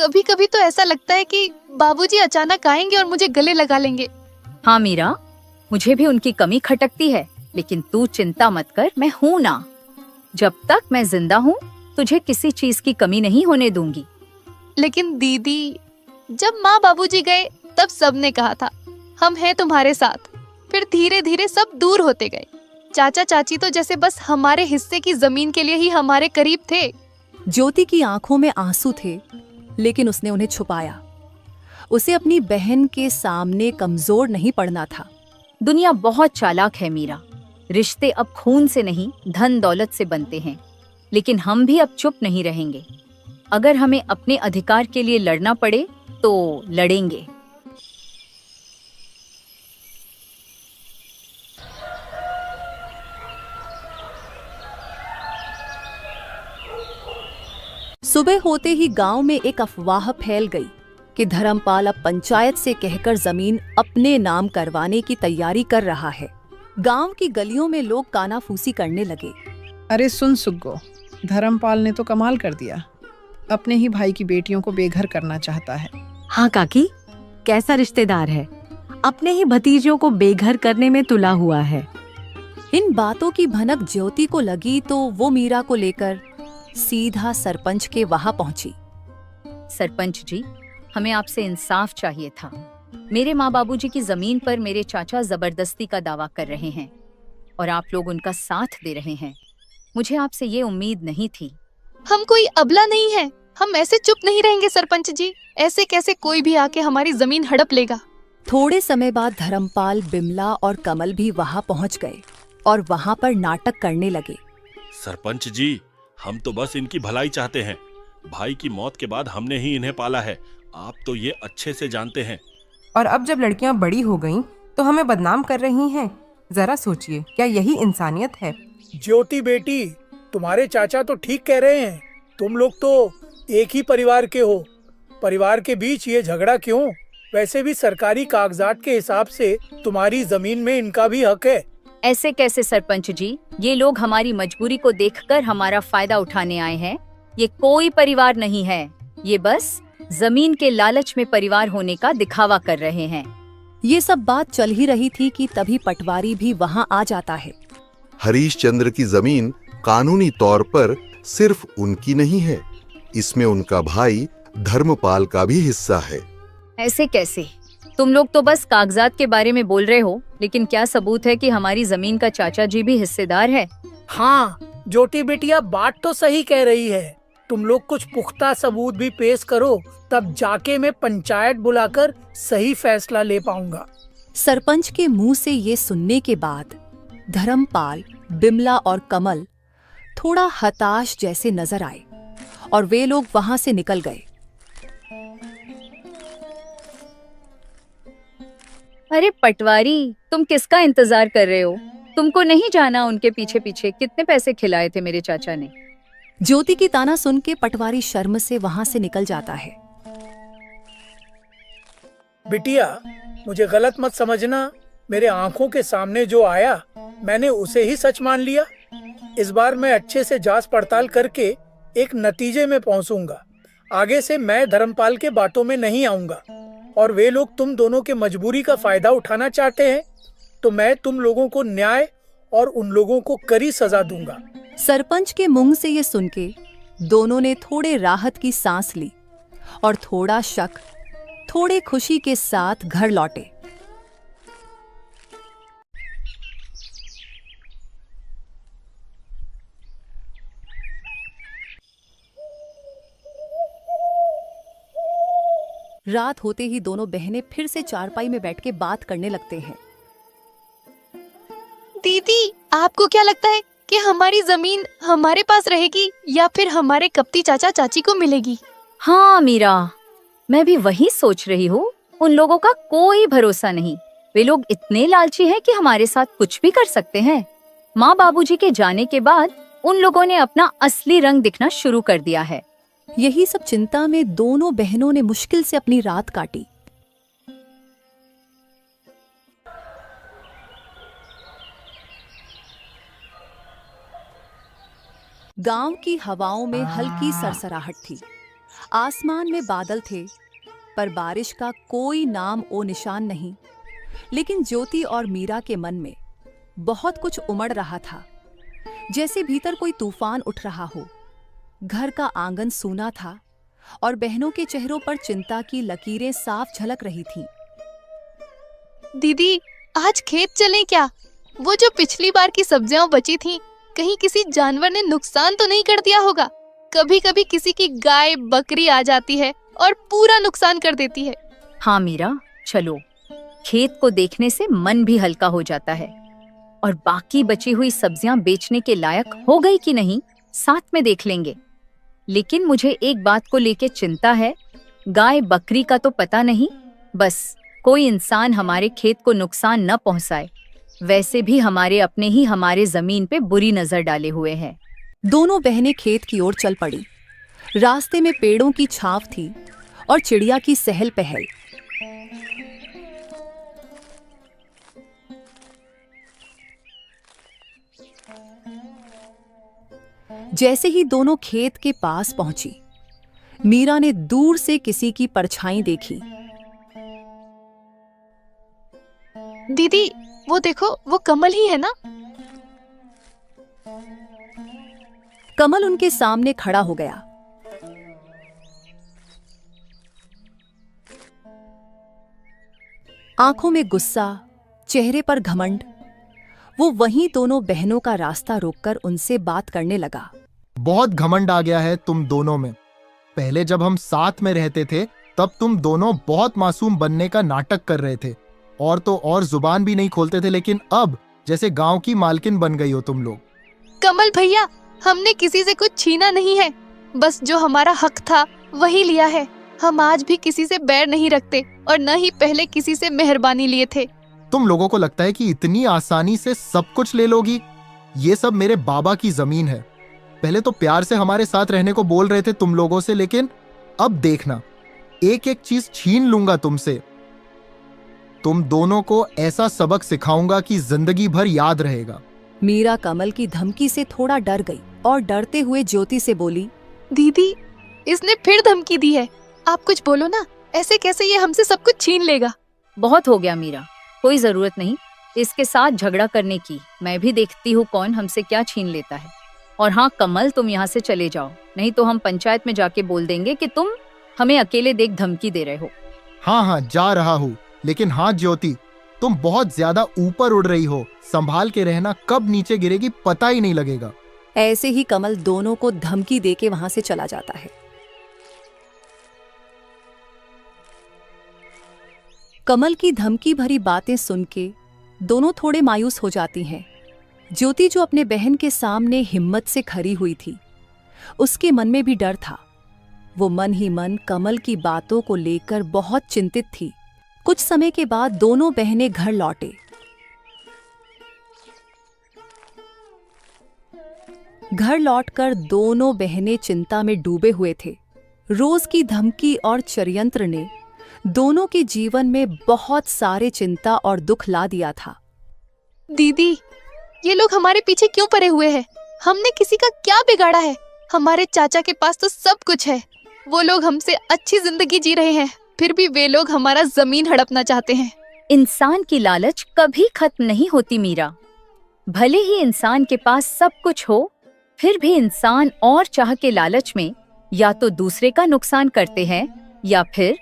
कभी कभी तो ऐसा लगता है कि बाबूजी अचानक आएंगे और मुझे गले लगा लेंगे। हाँ मीरा, मुझे भी उनकी कमी खटकती है, लेकिन तू चिंता मत कर, मैं हूँ ना। जब तक मैं जिंदा हूँ तुझे किसी चीज की कमी नहीं होने दूंगी। लेकिन दीदी, जब माँ बाबूजी गए तब सबने कहा था हम हैं तुम्हारे साथ। फिर धीरे धीरे सब दूर होते गए। चाचा चाची तो जैसे बस हमारे हिस्से की जमीन के लिए ही हमारे करीब थे। ज्योति की आंखों में आंसू थे, लेकिन उसने उन्हें छुपाया। उसे अपनी बहन के सामने कमजोर नहीं पड़ना था। दुनिया बहुत चालाक है मीरा। रिश्ते अब खून से नहीं, धन दौलत से बनते हैं। लेकिन हम भी अब चुप नहीं रहेंगे। अगर हमें अपने अधिकार के लिए लड़ना पड़े तो लड़ेंगे। सुबह होते ही गांव में एक अफवाह फैल गई कि धर्मपाल अब पंचायत से कहकर जमीन अपने नाम करवाने की तैयारी कर रहा है। गांव की गलियों में लोग कानाफूसी करने लगे। अरे सुन सुग्गो, धर्मपाल ने तो कमाल कर दिया। अपने ही भाई की बेटियों को बेघर करना चाहता है। हाँ काकी, कैसा रिश्तेदार है, अपने ही भतीजों को बेघर करने में तुला हुआ है। इन बातों की भनक ज्योति को लगी तो वो मीरा को लेकर सीधा सरपंच के वहां पहुंची। सरपंच जी, हमें आपसे इंसाफ चाहिए था। मेरे माँ बाबूजी की जमीन पर मेरे चाचा जबरदस्ती का दावा कर रहे हैं और आप लोग उनका साथ दे रहे हैं। मुझे आपसे ये उम्मीद नहीं थी। हम कोई अबला नहीं है, हम ऐसे चुप नहीं रहेंगे सरपंच जी। ऐसे कैसे कोई भी आके हमारी जमीन हड़प लेगा। थोड़े समय बाद धर्मपाल, बिमला और कमल भी वहां पहुंच गए और वहां पर नाटक करने लगे। सरपंच जी, हम तो बस इनकी भलाई चाहते हैं। भाई की मौत के बाद हमने ही इन्हें पाला है, आप तो ये अच्छे से जानते हैं। और अब जब लड़कियां बड़ी हो गईं, तो हमें बदनाम कर रही हैं। जरा सोचिए, क्या यही इंसानियत है? ज्योति बेटी, तुम्हारे चाचा तो ठीक कह रहे हैं। तुम लोग तो एक ही परिवार के हो। परिवार के बीच ये झगड़ा क्यों? वैसे भी सरकारी कागजात के हिसाब से तुम्हारी जमीन में इनका भी हक है। ऐसे कैसे सरपंच जी? ये लोग हमारी मजबूरी को देखकर हमारा फायदा उठाने आए हैं। ये कोई परिवार नहीं है, ये बस जमीन के लालच में परिवार होने का दिखावा कर रहे हैं। ये सब बात चल ही रही थी कि तभी पटवारी भी वहां आ जाता है। हरीश चंद्र की जमीन कानूनी तौर पर सिर्फ उनकी नहीं है, इसमें उनका भाई धर्मपाल का भी हिस्सा है। ऐसे कैसे? तुम लोग तो बस कागजात के बारे में बोल रहे हो, लेकिन क्या सबूत है कि हमारी जमीन का चाचा जी भी हिस्सेदार है? हाँ ज्योति बेटिया, बात तो सही कह रही है। तुम लोग कुछ पुख्ता सबूत भी पेश करो, तब जाके मैं पंचायत बुलाकर सही फैसला ले पाऊंगा। सरपंच के मुंह से ये सुनने के बाद धर्मपाल, बिमला और कमल थोड़ा हताश जैसे नजर आए और वे लोग वहां से निकल गए। अरे पटवारी, तुम किसका इंतजार कर रहे हो? तुमको नहीं जाना उनके पीछे पीछे कितने पैसे खिलाए थे मेरे चाचा ने? ज्योति की ताना सुन के पटवारी शर्म से वहां से निकल जाता है। बिटिया, मुझे गलत मत समझना। मेरे आंखों के सामने जो आया मैंने उसे ही सच मान लिया। इस बार मैं अच्छे से जांच पड़ताल करके एक नतीजे में पहुंचूंगा। आगे से मैं धर्मपाल के बातों में नहीं आऊंगा। और वे लोग तुम दोनों के मजबूरी का फायदा उठाना चाहते हैं तो मैं तुम लोगों को न्याय और उन लोगों को कड़ी सजा दूंगा। सरपंच के मुंह से ये सुन के दोनों ने थोड़े राहत की सांस ली और थोड़ा शक, थोड़े खुशी के साथ घर लौटे। रात होते ही दोनों बहनें फिर से चारपाई में बैठ के बात करने लगते हैं। दीदी, आपको क्या लगता है कि हमारी जमीन हमारे पास रहेगी या फिर हमारे कपटी चाचा चाची को मिलेगी? हाँ मीरा, मैं भी वही सोच रही हूँ। उन लोगों का कोई भरोसा नहीं। वे लोग इतने लालची हैं कि हमारे साथ कुछ भी कर सकते हैं। माँ बाबूजी के जाने के बाद उन लोगों ने अपना असली रंग दिखना शुरू कर दिया है। यही सब चिंता में दोनों बहनों ने मुश्किल से अपनी रात काटी। गांव की हवाओं में हल्की सरसराहट थी। आसमान में बादल थे, पर बारिश का कोई नाम ओ निशान नहीं। लेकिन ज्योति और मीरा के मन में बहुत कुछ उमड़ रहा था, जैसे भीतर कोई तूफान उठ रहा हो। घर का आंगन सूना था और बहनों के चेहरों पर चिंता की लकीरें साफ झलक रही थीं। दीदी, आज खेत चलें क्या? वो जो पिछली बार की सब्जियां बची थीं, कहीं किसी जानवर ने नुकसान तो नहीं कर दिया होगा? कभी कभी किसी की गाय बकरी आ जाती है और पूरा नुकसान कर देती है। हाँ मीरा, चलो, खेत को देखने से मन भी हल्का हो जाता है। और बाकी बची हुई सब्जियां बेचने के लायक हो गई कि नहीं, साथ में देख लेंगे। लेकिन मुझे एक बात को लेके चिंता है। गाय बकरी का तो पता नहीं, बस कोई इंसान हमारे खेत को नुकसान न पहुंचाए। वैसे भी हमारे अपने ही हमारे जमीन पे बुरी नजर डाले हुए हैं। दोनों बहनें खेत की ओर चल पड़ी। रास्ते में पेड़ों की छाव थी और चिड़िया की सहल पहल। जैसे ही दोनों खेत के पास पहुंची, मीरा ने दूर से किसी की परछाई देखी। दीदी, वो देखो, वो कमल ही है ना? कमल उनके सामने खड़ा हो गया। आंखों में गुस्सा, चेहरे पर घमंड। वो वहीं दोनों बहनों का रास्ता रोककर उनसे बात करने लगा। बहुत घमंड आ गया है तुम दोनों में। पहले जब हम साथ में रहते थे तब तुम दोनों बहुत मासूम बनने का नाटक कर रहे थे और तो और जुबान भी नहीं खोलते थे, लेकिन अब जैसे गांव की मालकिन बन गई हो तुम लोग। कमल भैया, हमने किसी से कुछ छीना नहीं है, बस जो हमारा हक था वही लिया है। हम आज भी किसी से बैर नहीं रखते और न ही पहले किसी से मेहरबानी लिए थे। तुम लोगों को लगता है कि इतनी आसानी से सब कुछ ले लोगी? ये सब मेरे बाबा की जमीन है। पहले तो प्यार से हमारे साथ रहने को बोल रहे थे तुम लोगों से, लेकिन अब देखना, एक एक चीज छीन लूंगा तुमसे। तुम दोनों को ऐसा सबक सिखाऊंगा कि जिंदगी भर याद रहेगा। मीरा कमल की धमकी से थोड़ा डर गई और डरते हुए ज्योति से बोली, दीदी, इसने फिर धमकी दी है। आप कुछ बोलो ना, ऐसे कैसे ये हमसे सब कुछ छीन लेगा? बहुत हो गया मीरा, कोई जरूरत नहीं इसके साथ झगड़ा करने की। मैं भी देखती हूँ कौन हमसे क्या छीन लेता है। और हाँ कमल, तुम यहाँ से चले जाओ, नहीं तो हम पंचायत में जाके बोल देंगे कि तुम हमें अकेले देख धमकी दे रहे हो। हाँ हाँ, जा रहा हूँ, लेकिन हाँ ज्योति, तुम बहुत ज्यादा ऊपर उड़ रही हो। संभाल के रहना, कब नीचे गिरेगी पता ही नहीं लगेगा। ऐसे ही कमल दोनों को धमकी देके वहां से चला जाता है। कमल की धमकी भरी बातें सुन के दोनों थोड़े मायूस हो जाती हैं। ज्योति जो अपने बहन के सामने हिम्मत से खड़ी हुई थी, उसके मन में भी डर था। वो मन ही मन कमल की बातों को लेकर बहुत चिंतित थी। कुछ समय के बाद दोनों बहनें घर लौटे। घर लौटकर दोनों बहनें चिंता में डूबे हुए थे। रोज की धमकी और षड्यंत्र ने दोनों के जीवन में बहुत सारे चिंता और दुख ला दिया था। दीदी, ये लोग हमारे पीछे क्यों पड़े हुए हैं? हमने किसी का क्या बिगाड़ा है? हमारे चाचा के पास तो सब कुछ है। वो लोग हमसे अच्छी जिंदगी जी रहे हैं, फिर भी वे लोग हमारा जमीन हड़पना चाहते हैं। इंसान की लालच कभी खत्म नहीं होती मीरा। भले ही इंसान के पास सब कुछ हो, फिर भी इंसान और चाह के लालच में या तो दूसरे का नुकसान करते हैं या फिर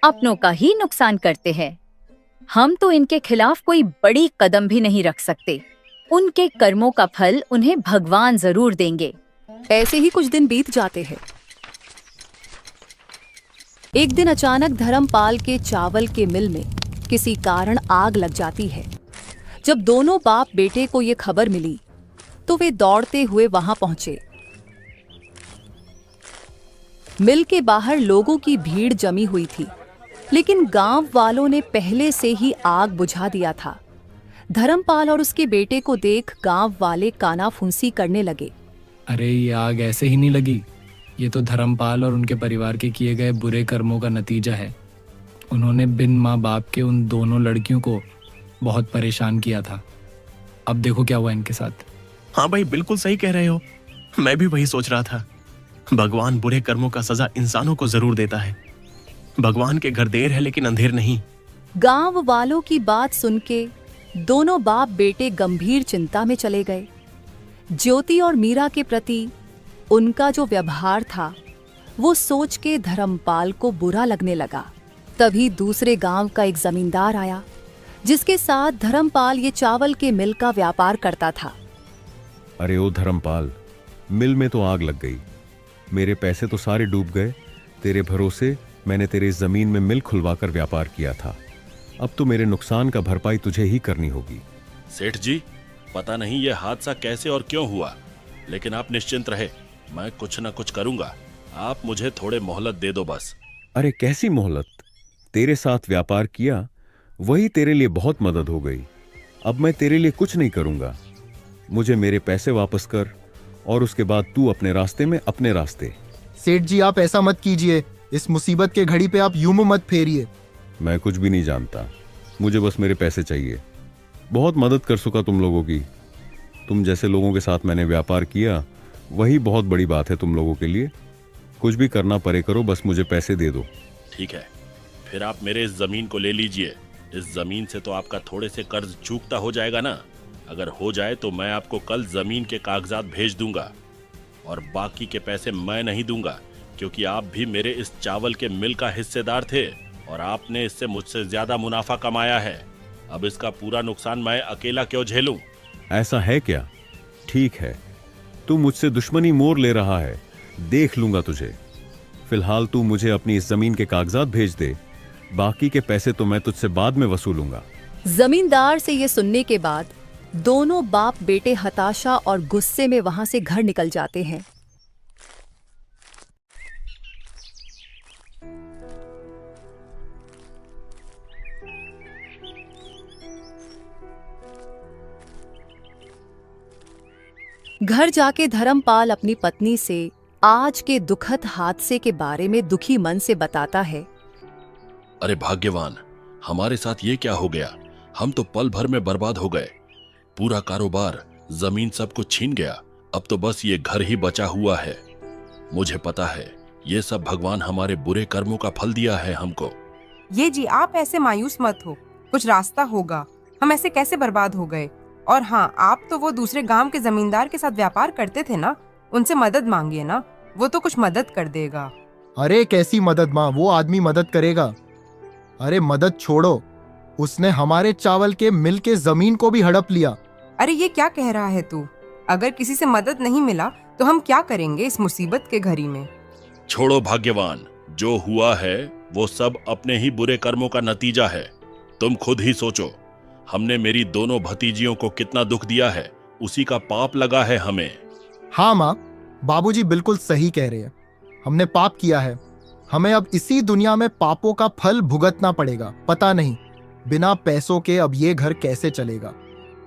अपनों का ही नुकसान करते हैं। हम तो इनके खिलाफ कोई बड़ी कदम भी नहीं रख सकते। उनके कर्मों का फल उन्हें भगवान जरूर देंगे। ऐसे ही कुछ दिन बीत जाते हैं। एक दिन अचानक धर्मपाल के चावल के मिल में किसी कारण आग लग जाती है। जब दोनों बाप बेटे को ये खबर मिली तो वे दौड़ते हुए वहां पहुंचे। मिल के बाहर लोगों की भीड़ जमी हुई थी, लेकिन गांव वालों ने पहले से ही आग बुझा दिया था। धर्मपाल और उसके बेटे को देख गांव वाले कानाफूंसी करने लगे। अरे ये आग ऐसे ही नहीं लगी, ये तो धर्मपाल और उनके परिवार के किए गए बुरे कर्मों का नतीजा है। उन्होंने बिन माँ बाप के उन दोनों लड़कियों को बहुत परेशान किया था। अब देखो क्या हुआ इनके साथ। हाँ भाई, बिल्कुल सही कह रहे हो। मैं भी वही सोच रहा था। भगवान बुरे कर्मों का सजा इंसानों को जरूर देता है। भगवान के घर देर है लेकिन अंधेर नहीं। गांव वालों की बात सुन के दोनों बाप बेटे गंभीर चिंता में चले गए। ज्योति और मीरा के प्रति उनका जो व्यवहार था वो सोच के धर्मपाल को बुरा लगने लगा। तभी दूसरे गांव का एक जमींदार आया जिसके साथ धर्मपाल ये चावल के मिल का व्यापार करता था। अरे ओ धर्मपाल, मिल में तो आग लग गई, मेरे पैसे तो सारे डूब गए। तेरे भरोसे मैंने तेरे जमीन में मिल खुलवाकर व्यापार किया था, अब तो मेरे नुकसान का भरपाई तुझे ही करनी होगी। सेठ जी, पता नहीं यह हादसा कैसे और क्यों हुआ, लेकिन आप निश्चिंत रहे, मैं कुछ न कुछ करूंगा। आप मुझे थोड़े मोहलत दे दो बस। अरे कैसी मोहलत? तेरे साथ व्यापार किया वही तेरे लिए बहुत मदद हो गई। अब मैं तेरे लिए कुछ नहीं करूंगा। मुझे मेरे पैसे वापस कर और उसके बाद तू अपने रास्ते में अपने रास्ते। सेठ जी, आप ऐसा मत कीजिए, इस मुसीबत के घड़ी पे आप यूं मुंह मत फेरिए। मैं कुछ भी नहीं जानता, मुझे बस मेरे पैसे चाहिए। बहुत मदद कर सका तुम लोगों की। तुम जैसे लोगों के साथ मैंने व्यापार किया वही बहुत बड़ी बात है तुम लोगों के लिए। कुछ भी करना पड़े करो, बस मुझे पैसे दे दो। ठीक है, फिर आप मेरे इस जमीन को ले लीजिए। इस जमीन से तो आपका थोड़े से कर्ज चूकता हो जाएगा ना। अगर हो जाए तो मैं आपको कल जमीन के कागजात भेज दूंगा, और बाकी के पैसे मैं नहीं दूंगा, क्योंकि आप भी मेरे इस चावल के मिल का हिस्सेदार थे और आपने इससे मुझसे ज्यादा मुनाफा कमाया है। अब इसका पूरा नुकसान मैं अकेला क्यों झेलूं? ऐसा है क्या? ठीक है, तू मुझसे दुश्मनी मोड़ ले रहा है, देख लूंगा तुझे। फिलहाल तू मुझे अपनी इस जमीन के कागजात भेज दे, बाकी के पैसे तो मैं तुझसे बाद में वसूलूंगा। जमींदार से ये सुनने के बाद दोनों बाप बेटे हताशा और गुस्से में वहां से घर निकल जाते हैं। घर जाके धर्मपाल अपनी पत्नी से आज के दुखद हादसे के बारे में दुखी मन से बताता है। अरे भाग्यवान, हमारे साथ ये क्या हो गया? हम तो पल भर में बर्बाद हो गए। पूरा कारोबार, जमीन सब कुछ छीन गया। अब तो बस ये घर ही बचा हुआ है। मुझे पता है ये सब भगवान हमारे बुरे कर्मों का फल दिया है हमको। ये जी, आप ऐसे मायूस मत हो, कुछ रास्ता होगा। हम ऐसे कैसे बर्बाद हो गए? और हाँ, आप तो वो दूसरे गांव के जमींदार के साथ व्यापार करते थे ना, उनसे मदद मांगिए ना, वो तो कुछ मदद कर देगा। अरे कैसी मदद माँ, वो आदमी मदद करेगा। अरे मदद छोड़ो, उसने हमारे चावल के मिल के जमीन को भी हड़प लिया। अरे ये क्या कह रहा है तू? अगर किसी से मदद नहीं मिला तो हम क्या करेंगे इस मुसीबत के घड़ी में? छोड़ो भाग्यवान, जो हुआ है वो सब अपने ही बुरे कर्मों का नतीजा है। तुम खुद ही सोचो, हमने मेरी दोनों भतीजियों को कितना दुख दिया है, उसी का पाप लगा है हमें। हाँ माँ, बाबूजी बिल्कुल सही कह रहे हैं। हमने पाप किया है, हमें अब इसी दुनिया में पापों का फल भुगतना पड़ेगा। पता नहीं बिना पैसों के अब ये घर कैसे चलेगा।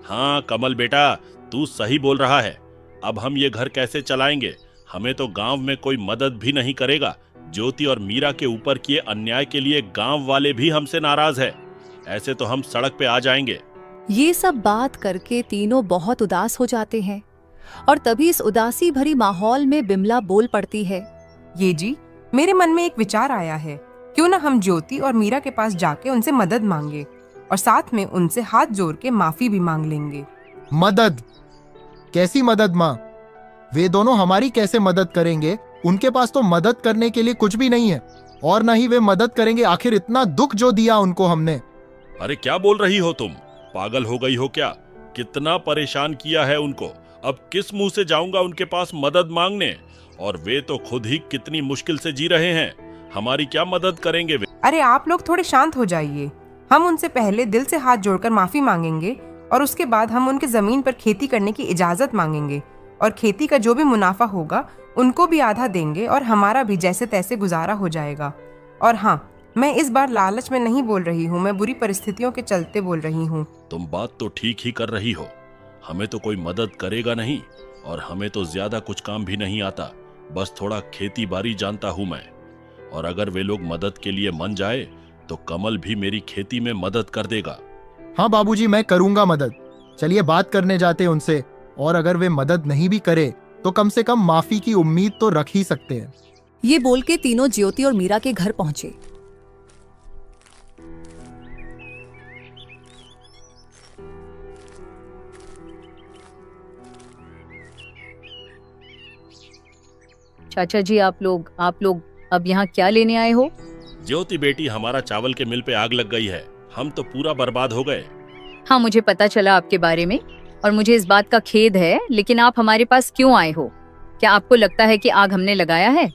हाँ कमल बेटा, तू सही बोल रहा है। अब हम ये घर कैसे चलाएंगे? हमें तो गांव में कोई मदद भी नहीं करेगा। ज्योति और मीरा के ऊपर किए अन्याय के लिए गांव वाले भी हमसे नाराज है। ऐसे तो हम सड़क पे आ जाएंगे। ये सब बात करके तीनों बहुत उदास हो जाते हैं और तभी इस उदासी भरी माहौल में बिमला बोल पड़ती है। ये जी, मेरे मन में एक विचार आया है। क्यों ना हम ज्योति और मीरा के पास जाके उनसे मदद मांगे और साथ में उनसे हाथ जोड़ के माफी भी मांग लेंगे। मदद? कैसी मदद माँ? वे दोनों हमारी कैसे मदद करेंगे? उनके पास तो मदद करने के लिए कुछ भी नहीं है और न ही वे मदद करेंगे। आखिर इतना दुख जो दिया उनको हमने। अरे क्या बोल रही हो तुम? पागल हो गई हो क्या? कितना परेशान किया है उनको। अब किस मुंह से जाऊंगा उनके पास मदद मांगने? और वे तो खुद ही कितनी मुश्किल से जी रहे हैं, हमारी क्या मदद करेंगे वे? अरे आप लोग थोड़े शांत हो जाइए। हम उनसे पहले दिल से हाथ जोड़कर माफी मांगेंगे और उसके बाद हम उनके जमीन पर खेती करने की इजाजत मांगेंगे और खेती का जो भी मुनाफा होगा उनको भी आधा देंगे और हमारा भी जैसे तैसे गुजारा हो जाएगा। और हाँ, मैं इस बार लालच में नहीं बोल रही हूँ, मैं बुरी परिस्थितियों के चलते बोल रही हूँ। तुम बात तो ठीक ही कर रही हो। हमें तो कोई मदद करेगा नहीं और हमें तो ज्यादा कुछ काम भी नहीं आता, बस थोड़ा खेती बाड़ी जानता हूँ मैं। और अगर वे लोग मदद के लिए मन जाए तो कमल भी मेरी खेती में मदद कर देगा। हाँ बाबूजी, मैं करूंगा मदद। चलिए बात करने जाते उनसे, और अगर वे मदद नहीं भी करे तो कम से कम माफी की उम्मीद तो रख ही सकते हैं। ये बोल के तीनों ज्योति और मीरा के घर पहुंचे। चाचा जी, आप लोग अब यहाँ क्या लेने आए हो? ज्योति बेटी, हमारा चावल के मिल पे आग लग गई है, हम तो पूरा बर्बाद हो गए। हाँ, मुझे पता चला आपके बारे में और मुझे इस बात का खेद है, लेकिन आप हमारे पास क्यों आए हो? क्या आपको लगता है कि आग हमने लगाया है?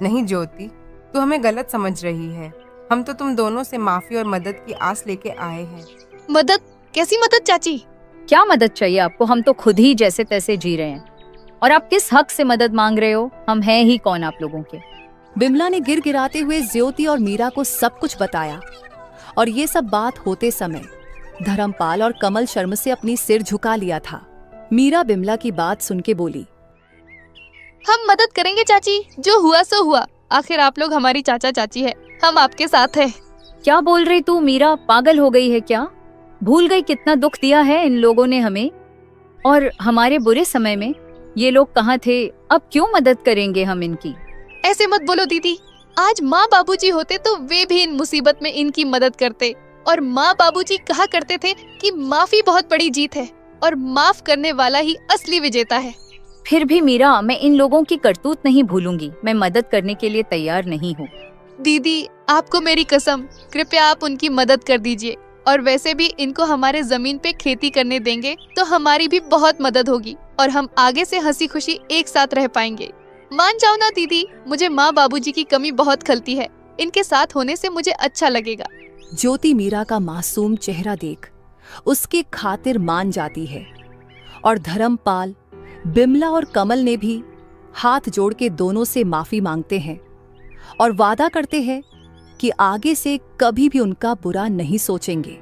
नहीं ज्योति, तू हमें गलत समझ रही है। हम तो तुम दोनों से माफी और मदद की आस लेके आए हैं। मदद? कैसी मदद चाची? क्या मदद चाहिए आपको? हम तो खुद ही जैसे तैसे जी रहे हैं और आप किस हक से मदद मांग रहे हो? हम हैं ही कौन आप लोगों के? बिमला ने गिड़गिड़ाते हुए ज्योति और मीरा को सब कुछ बताया और ये सब बात होते समय धर्मपाल और कमल शर्म से अपनी सिर झुका लिया था। मीरा बिमला की बात सुन के बोली, हम मदद करेंगे चाची, जो हुआ सो हुआ। आखिर आप लोग हमारी चाचा चाची है, हम आपके साथ हैं। क्या बोल रही तू मीरा? पागल हो गई है क्या? भूल गई कितना दुख दिया है इन लोगों ने हमें, और हमारे बुरे समय में ये लोग कहाँ थे? अब क्यों मदद करेंगे हम इनकी? ऐसे मत बोलो दीदी, आज माँ बाबूजी होते तो वे भी इन मुसीबत में इनकी मदद करते। और माँ बाबूजी कहा करते थे कि माफी बहुत बड़ी जीत है और माफ करने वाला ही असली विजेता है। फिर भी मीरा, मैं इन लोगों की करतूत नहीं भूलूंगी। मैं मदद करने के लिए तैयार नहीं हूँ। दीदी, आपको मेरी कसम, कृपया आप उनकी मदद कर दीजिए। और वैसे भी इनको हमारे जमीन पे खेती करने देंगे तो हमारी भी बहुत मदद होगी और हम आगे से हंसी खुशी एक साथ रह पाएंगे। मान जाओ ना दीदी, मुझे माँ बाबूजी की कमी बहुत खलती है। इनके साथ होने से मुझे अच्छा लगेगा। ज्योति मीरा का मासूम चेहरा देख उसके खातिर मान जाती है और धर्मपाल, बिमला और कमल ने भी हाथ जोड़ के दोनों से माफी मांगते हैं और वादा करते हैं कि आगे से कभी भी उनका बुरा नहीं सोचेंगे।